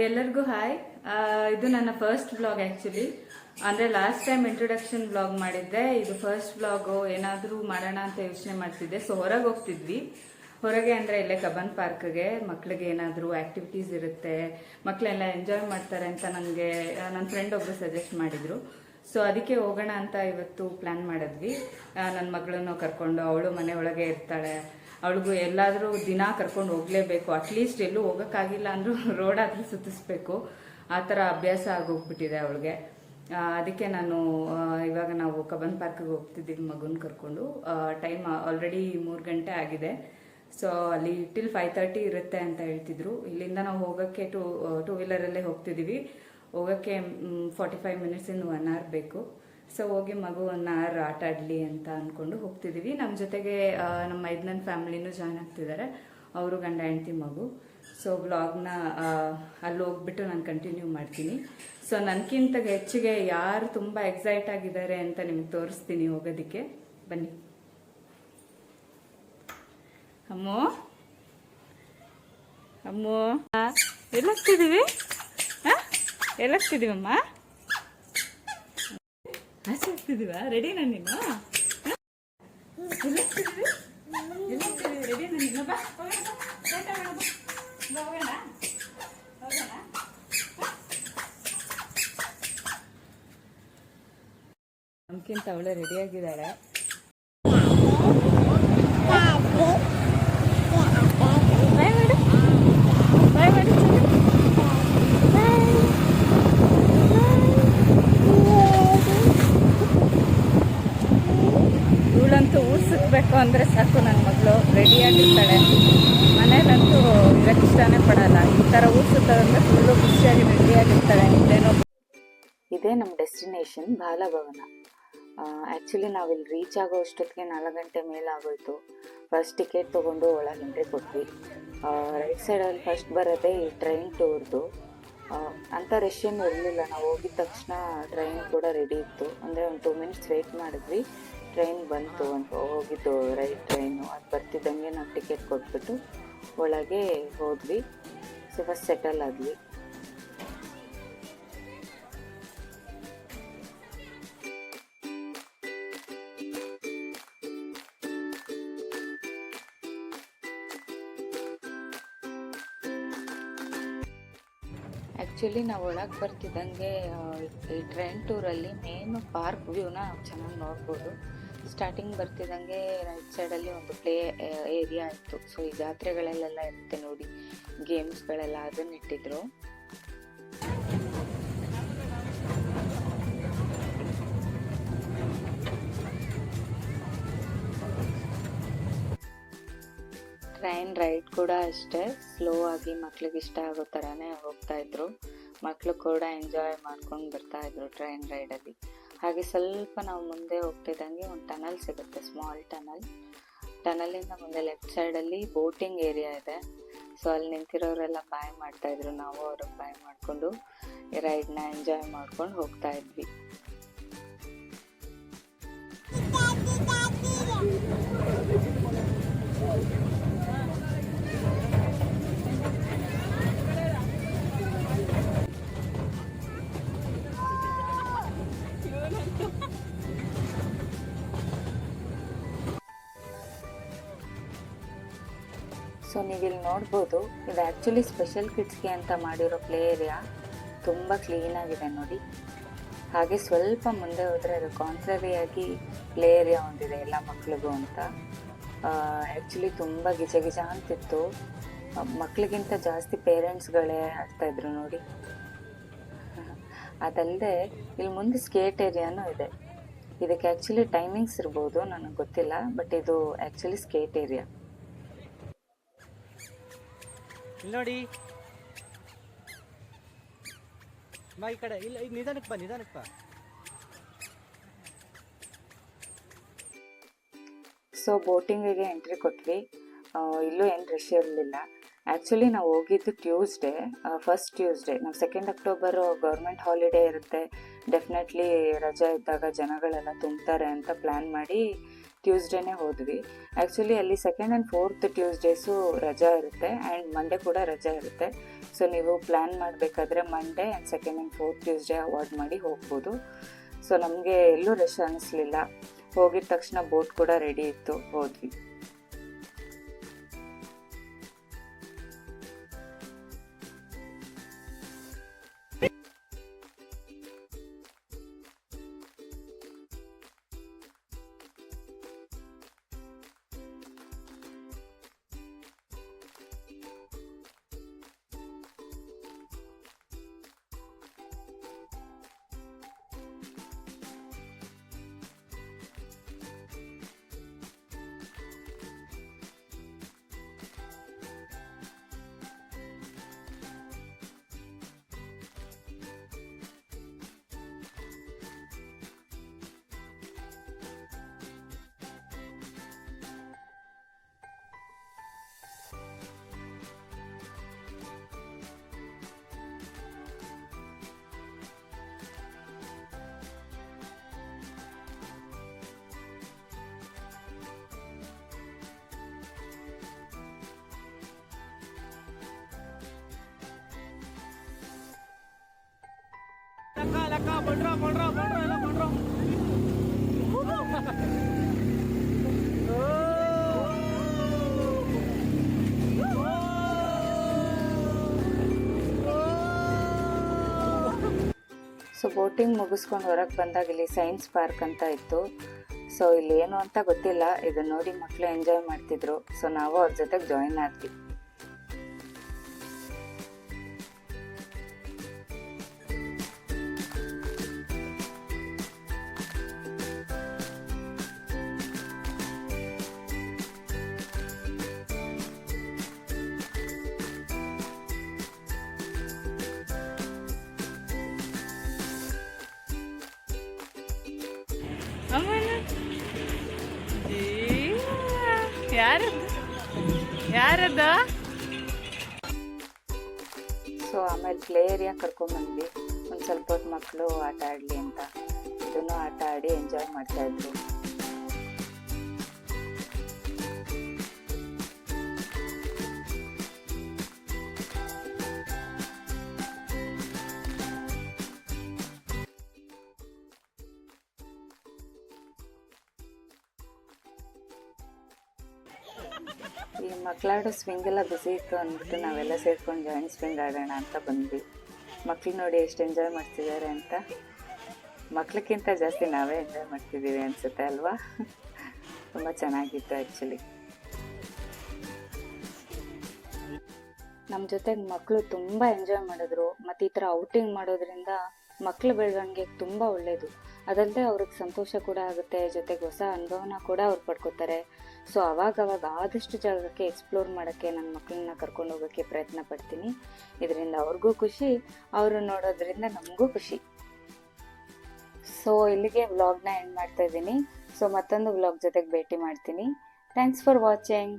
ಎಲ್ಲರಿಗೂ ಹಾಯ್. ಇದು ನನ್ನ ಫಸ್ಟ್ ಬ್ಲಾಗ್ ಆ್ಯಕ್ಚುಲಿ. ಅಂದರೆ ಲಾಸ್ಟ್ ಟೈಮ್ ಇಂಟ್ರೊಡಕ್ಷನ್ ಬ್ಲಾಗ್ ಮಾಡಿದ್ದೆ. ಇದು ಫಸ್ಟ್ ಬ್ಲಾಗು. ಏನಾದರೂ ಮಾಡೋಣ ಅಂತ ಯೋಚನೆ ಮಾಡ್ತಿದ್ದೆ. ಸೊ ಹೊರಗೆ ಹೋಗ್ತಿದ್ವಿ. ಹೊರಗೆ ಅಂದರೆ ಇಲ್ಲೇ ಕಬ್ಬನ್ ಪಾರ್ಕ್ಗೆ ಮಕ್ಕಳಿಗೆ ಏನಾದರೂ ಆ್ಯಕ್ಟಿವಿಟೀಸ್ ಇರುತ್ತೆ, ಮಕ್ಕಳೆಲ್ಲ ಎಂಜಾಯ್ ಮಾಡ್ತಾರೆ ಅಂತ ನನಗೆ ನನ್ನ ಫ್ರೆಂಡ್ ಒಬ್ಬರು ಸಜೆಸ್ಟ್ ಮಾಡಿದರು. ಸೊ ಅದಕ್ಕೆ ಹೋಗೋಣ ಅಂತ ಇವತ್ತು ಪ್ಲ್ಯಾನ್ ಮಾಡಿದ್ವಿ. ನನ್ನ ಮಗಳನ್ನು ಕರ್ಕೊಂಡು, ಅವಳು ಮನೆ ಒಳಗೆ ಇರ್ತಾಳೆ, ಅವಳಿಗೂ ಎಲ್ಲಾದರೂ ದಿನ ಕರ್ಕೊಂಡು ಹೋಗಲೇಬೇಕು. ಅಟ್ಲೀಸ್ಟ್ ಎಲ್ಲೂ ಹೋಗೋಕ್ಕಾಗಿಲ್ಲ ಅಂದರೂ ರೋಡಾದರೂ ಸುತ್ತಿಸ್ಬೇಕು, ಆ ಥರ ಅಭ್ಯಾಸ ಆಗೋಗ್ಬಿಟ್ಟಿದೆ ಅವಳಿಗೆ. ಅದಕ್ಕೆ ಇವಾಗ ನಾವು ಕಬ್ಬನ್ ಪಾರ್ಕ್ಗೆ ಹೋಗ್ತಿದ್ದೀವಿ ಮಗುನ ಕರ್ಕೊಂಡು. ಟೈಮ್ ಆಲ್ರೆಡಿ 3 ಗಂಟೆ ಆಗಿದೆ. ಸೊ ಅಲ್ಲಿ ಟಿಲ್ 5:30 ಇರುತ್ತೆ ಅಂತ ಹೇಳ್ತಿದ್ರು. ಇಲ್ಲಿಂದ ನಾವು ಹೋಗೋಕ್ಕೆ ಟೂ ವೀಲರಲ್ಲೇ ಹೋಗ್ತಿದ್ದೀವಿ. ಹೋಗೋಕ್ಕೆ 45 ಮಿನಿಟ್ಸಿಂದ 1 ಅವರ್ ಬೇಕು. ಸೊ ಹೋಗಿ ಮಗು 1 ಅವರ್ ಆಟ ಆಡಲಿ ಅಂತ ಅಂದ್ಕೊಂಡು ಹೋಗ್ತಿದ್ದೀವಿ. ನಮ್ಮ ಜೊತೆಗೆ ನಮ್ಮ ನನ್ನ ಫ್ಯಾಮಿಲಿನೂ ಜಾಯ್ನ್ ಆಗ್ತಿದ್ದಾರೆ, ಅವರು ಗಂಡ ಹೆಂಡತಿ ಮಗು. ಸೊ ವ್ಲಾಗ್ನ ಅಲ್ಲಿ ಹೋಗ್ಬಿಟ್ಟು ನಾನು ಕಂಟಿನ್ಯೂ ಮಾಡ್ತೀನಿ. ಸೊ ನನಗಿಂತ ಹೆಚ್ಚಿಗೆ ಯಾರು ತುಂಬ ಎಕ್ಸೈಟ್ ಆಗಿದ್ದಾರೆ ಅಂತ ನಿಮಗೆ ತೋರಿಸ್ತೀನಿ ಹೋಗೋದಕ್ಕೆ. ಬನ್ನಿ. ಅಮ್ಮೋ ಅಮ್ಮೋ ಎಲ್ಲೋಗ್ತಿದ್ದೀವಿ? ಎಲ್ಲೋಗ್ತಿದ್ದೀವಮ್ಮ? ಆಸೆ ಆಗ್ತಿದೀವ? ರೆಡಿನಾ ನೀನು? ರೆಡಿನಾ ನೀನು? ಬಾ ಹೋಗೋಣ. ನಮ್ಗಿಂತ ಅವಳೆ ರೆಡಿಯಾಗಿದ್ದಾಳೆ. ಇವಳಂತೂ ಊರು ಸುತ್ತಬೇಕು ಅಂದರೆ ಸಾಕು, ನನ್ನ ಮಗಳು ರೆಡಿಯಾಗಿರ್ತಾಳೆ. ಮನೇಲಂತೂ ಇದಕ್ಕೆ ಇಷ್ಟನೇ ಪಡಲ್ಲ. ಈ ಥರ ಊರು ಸುತ್ತೋದಂದ್ರೆ ಫುಲ್ಲು ಖುಷಿಯಾಗಿ ರೆಡಿಯಾಗಿರ್ತಾಳೆ. ಇದೇ ನಮ್ಮ ಡೆಸ್ಟಿನೇಷನ್ ಬಾಲಭವನ. ಆ್ಯಕ್ಚುಲಿ ನಾವಿಲ್ಲಿ ರೀಚ್ ಆಗೋ ಅಷ್ಟೊತ್ತಿಗೆ 4 ಗಂಟೆ ಮೇಲಾಗೋಯ್ತು. ಫಸ್ಟ್ ಟಿಕೆಟ್ ತೊಗೊಂಡು ಒಳಗೆ ಎಂಟ್ರಿ ಕೊಟ್ವಿ. ರೈಟ್ ಸೈಡಲ್ಲಿ ಫಸ್ಟ್ ಬರೋದೇ ಈ ಟ್ರೈನ್ ಟೂರ್ದು. ಅಂಥ ರಶ್ ಏನು ಇರಲಿಲ್ಲ. ನಾವು ಹೋಗಿದ ತಕ್ಷಣ ಟ್ರೈನ್ ಕೂಡ ರೆಡಿ ಇತ್ತು. ಅಂದರೆ ಒಂದು 2 ಮಿನಿಟ್ಸ್ ವೆಯ್ಟ್ ಮಾಡಿದ್ವಿ, ಟ್ರೈನ್ ಬಂತು ಅಂತ. ಹೋಗಿದ್ದು ರೈಟ್ ಟ್ರೈನು. ಅದು ಬರ್ತಿದ್ದಂಗೆ ನಾವು ಟಿಕೆಟ್ ಕೊಟ್ಬಿಟ್ಟು ಒಳಗೆ ಹೋದ್ವಿ. ಸೊ ಫಸ್ಟ್ ಸೆಟಲ್ ಆದ್ವಿ. ಆ್ಯಕ್ಚುಲಿ ನಾವು ಒಳಗೆ ಬರ್ತಿದ್ದಂಗೆ ಈ ಟ್ರೈನ್ ಟೂರಲ್ಲಿ ಮೇನು ಪಾರ್ಕ್ ವ್ಯೂನ ಚೆನ್ನಾಗಿ ನೋಡ್ಬೋದು. ಸ್ಟಾರ್ಟಿಂಗ್ ಬರ್ತಿದ್ದಂಗೆ ರೈಟ್ ಸೈಡಲ್ಲಿ ಒಂದು ಪ್ಲೇ ಏರಿಯಾ ಇತ್ತು. ಸೊ ಈ ಜಾತ್ರೆಗಳಲ್ಲೆಲ್ಲ ಇರುತ್ತೆ ನೋಡಿ, ಗೇಮ್ಸ್ಗಳೆಲ್ಲ ಅದನ್ನ ಇಟ್ಟಿದ್ರು. ಟ್ರೈನ್ ರೈಡ್ ಕೂಡ ಅಷ್ಟೇ ಸ್ಲೋ ಆಗಿ ಮಕ್ಳಿಗೆ ಇಷ್ಟ ಆಗೋ ಥರನೇ ಹೋಗ್ತಾ ಇದ್ರು. ಮಕ್ಕಳು ಕೂಡ ಎಂಜಾಯ್ ಮಾಡ್ಕೊಂಡು ಬರ್ತಾ ಇದ್ರು ಟ್ರೈನ್ ರೈಡಲ್ಲಿ. ಹಾಗೆ ಸ್ವಲ್ಪ ನಾವು ಮುಂದೆ ಹೋಗ್ತಿದ್ದಂಗೆ ಒಂದು ಟನಲ್ ಸಿಗುತ್ತೆ, ಸ್ಮಾಲ್ ಟನಲಿಂದ ಮುಂದೆ ಲೆಫ್ಟ್ ಸೈಡಲ್ಲಿ ಬೋಟಿಂಗ್ ಏರಿಯಾ ಇದೆ. ಸೊ ಅಲ್ಲಿ ನಿಂತಿರೋರೆಲ್ಲ ಬಾಯ್ ಮಾಡ್ತಾ ಇದ್ರು. ನಾವು ಅವ್ರಿಗೆ ಬಾಯ್ ಮಾಡಿಕೊಂಡು ರೈಡ್ನ ಎಂಜಾಯ್ ಮಾಡ್ಕೊಂಡು ಹೋಗ್ತಾ ಇದ್ವಿ. ಸೊ ನೀವಿಲ್ಲಿ ನೋಡ್ಬೋದು, ಇದು ಆ್ಯಕ್ಚುಲಿ ಸ್ಪೆಷಲ್ ಕಿಡ್ಸ್ಗೆ ಅಂತ ಮಾಡಿರೋ ಪ್ಲೇ ಏರಿಯಾ. ತುಂಬ ಕ್ಲೀನಾಗಿದೆ ನೋಡಿ. ಹಾಗೆ ಸ್ವಲ್ಪ ಮುಂದೆ ಹೋದರೆ ಅದು ಕಾಂಟ್ರರಿಯಾಗಿ ಪ್ಲೇ ಏರಿಯಾ ಒಂದಿದೆ ಎಲ್ಲ ಮಕ್ಳಿಗೂ ಅಂತ. ಆ್ಯಕ್ಚುಲಿ ತುಂಬ ಗಿಜ ಅಂತಿತ್ತು. ಮಕ್ಳಿಗಿಂತ ಜಾಸ್ತಿ ಪೇರೆಂಟ್ಸ್ಗಳೇ ಆಡ್ತಾಯಿದ್ರು ನೋಡಿ. ಅದಲ್ಲದೆ ಇಲ್ಲಿ ಮುಂದೆ ಸ್ಕೇಟ್ ಏರಿಯಾನೂ ಇದೆ. ಇದಕ್ಕೆ ಆ್ಯಕ್ಚುಲಿ ಟೈಮಿಂಗ್ಸ್ ಇರ್ಬೋದು, ನನಗೆ ಗೊತ್ತಿಲ್ಲ, ಬಟ್ ಇದು ಆ್ಯಕ್ಚುಲಿ ಸ್ಕೇಟ್ ಏರಿಯಾ. ನೋಡಿ ಬಾ ಈ ಕಡೆ. ಇಲ್ಲ, ಈಗ ನಿಧಾನಕ್ಕೆ ಬಾ. ಸೊ ಬೋಟಿಂಗಿಗೆ ಎಂಟ್ರಿ ಕೊಟ್ವಿ. ಇಲ್ಲೂ ಏನು ರಶ್ ಇರಲಿಲ್ಲ. ಆ್ಯಕ್ಚುಲಿ ನಾವು ಹೋಗಿದ್ದು ಟ್ಯೂಸ್ಡೇ, ಫಸ್ಟ್ ಟ್ಯೂಸ್ಡೇ. ನಾವು 2 ಅಕ್ಟೋಬರ್ ಗೌರ್ಮೆಂಟ್ ಹಾಲಿಡೇ ಇರುತ್ತೆ, ಡೆಫಿನೆಟ್ಲಿ ರಜೆ ಇದ್ದಾಗ ಜನಗಳೆಲ್ಲ ತುಂಬ್ತಾರೆ ಅಂತ ಪ್ಲ್ಯಾನ್ ಮಾಡಿ ಟ್ಯೂಸ್ಡೇನೇ ಹೋದ್ವಿ. ಆ್ಯಕ್ಚುಲಿ ಅಲ್ಲಿ 2nd and 4th ಟ್ಯೂಸ್ಡೇಸು ರಜಾ ಇರುತ್ತೆ, ಆ್ಯಂಡ್ ಮಂಡೇ ಕೂಡ ರಜಾ ಇರುತ್ತೆ. ಸೊ ನೀವು ಪ್ಲ್ಯಾನ್ ಮಾಡಬೇಕಾದ್ರೆ Monday and second and fourth Tuesday avoid ಮಾಡಿ ಹೋಗ್ಬೋದು. ಸೊ ನಮಗೆ ಎಲ್ಲೂ ರಶ್ ಅನ್ನಿಸ್ಲಿಲ್ಲ. ಹೋಗಿದ ತಕ್ಷಣ ಬೋಟ್ ಕೂಡ ರೆಡಿ ಇತ್ತು, ಹೋದ್ವಿ. ಲೆಕ್ಕ ಬಂಡ್ರ ಎಲ್ಲ ಬಂಡ್ರ. ಸೊ ಬೋಟಿಂಗ್ ಮುಗಿಸ್ಕೊಂಡು ಹೊರಗೆ ಬಂದಾಗ ಇಲ್ಲಿ ಸೈನ್ಸ್ ಪಾರ್ಕ್ ಅಂತ ಇತ್ತು. ಸೊ ಇಲ್ಲಿ ಏನು ಅಂತ ಗೊತ್ತಿಲ್ಲ, ಇದನ್ನ ನೋಡಿ ಮಕ್ಕಳು ಎಂಜಾಯ್ ಮಾಡ್ತಿದ್ರು. ಸೊ ನಾವು ಅವ್ರ ಜೊತೆಗೆ ಜಾಯಿನ್ ಆದ್ವಿ. ಯಾರದ ಸೊ ಆಮೇಲೆ ಪ್ಲೇ ಏರಿಯಾ ಕರ್ಕೊಂಡ್ಬಂದ್ವಿ. ಒಂದು ಸ್ವಲ್ಪ ಹೊತ್ತು ಮಕ್ಕಳು ಆಟ ಆಡಲಿ ಅಂತ ಇದನ್ನು ಆಟ ಆಡಿ ಎಂಜಾಯ್ ಮಾಡ್ತಾ ಇದ್ರು. ಈ ಮಕ್ಕಳಾಡೋ ಸ್ವಿಂಗ್ ಎಲ್ಲ ಬಿಸಿ ಇತ್ತು ಅಂದ್ಬಿಟ್ಟು ನಾವೆಲ್ಲ ಸೇರ್ಕೊಂಡು ಜಾಯಿಂಟ್ ಸ್ವಿಂಗ್ ಆಡೋಣ ಅಂತ ಬಂದ್ವಿ. ಮಕ್ಳು ನೋಡಿ ಎಷ್ಟು ಎಂಜಾಯ್ ಮಾಡ್ತಿದ್ದಾರೆ ಅಂತ. ಮಕ್ಳಿಗಿಂತ ಜಾಸ್ತಿ ನಾವೇ ಎಂಜಾಯ್ ಮಾಡ್ತಿದ್ದೀವಿ ಅನಿಸುತ್ತೆ ಅಲ್ವಾ? ತುಂಬ ಚೆನ್ನಾಗಿತ್ತು ಆ್ಯಕ್ಚುಲಿ. ನಮ್ಮ ಜೊತೆಗೆ ಮಕ್ಕಳು ತುಂಬ ಎಂಜಾಯ್ ಮಾಡಿದ್ರು. ಮತ್ತು ಈ ಥರ ಔಟಿಂಗ್ ಮಾಡೋದ್ರಿಂದ ಮಕ್ಕಳ ಬೆಳವಣಿಗೆಗೆ ತುಂಬ ಒಳ್ಳೆಯದು. ಅದಲ್ಲದೆ ಅವ್ರಿಗೆ ಸಂತೋಷ ಕೂಡ ಆಗುತ್ತೆ, ಜೊತೆಗೆ ಹೊಸ ಅನುಭವನ ಕೂಡ ಅವ್ರು ಪಡ್ಕೋತಾರೆ. ಸೊ ಅವಾಗವಾಗ ಆದಷ್ಟು ಜಾಗಕ್ಕೆ ಎಕ್ಸ್ಪ್ಲೋರ್ ಮಾಡೋಕ್ಕೆ ನನ್ನ ಮಕ್ಕಳನ್ನ ಕರ್ಕೊಂಡು ಹೋಗೋಕ್ಕೆ ಪ್ರಯತ್ನ ಪಡ್ತೀನಿ. ಇದರಿಂದ ಅವ್ರಿಗೂ ಖುಷಿ, ಅವರು ನೋಡೋದ್ರಿಂದ ನಮಗೂ ಖುಷಿ. ಸೊ ಇಲ್ಲಿಗೆ ವ್ಲಾಗ್ನ ಎಂಡ್ ಮಾಡ್ತಾ ಇದ್ದೀನಿ. ಸೊ ಮತ್ತೊಂದು ವ್ಲಾಗ್ ಜೊತೆಗೆ ಭೇಟಿ ಮಾಡ್ತೀನಿ. Thanks for watching.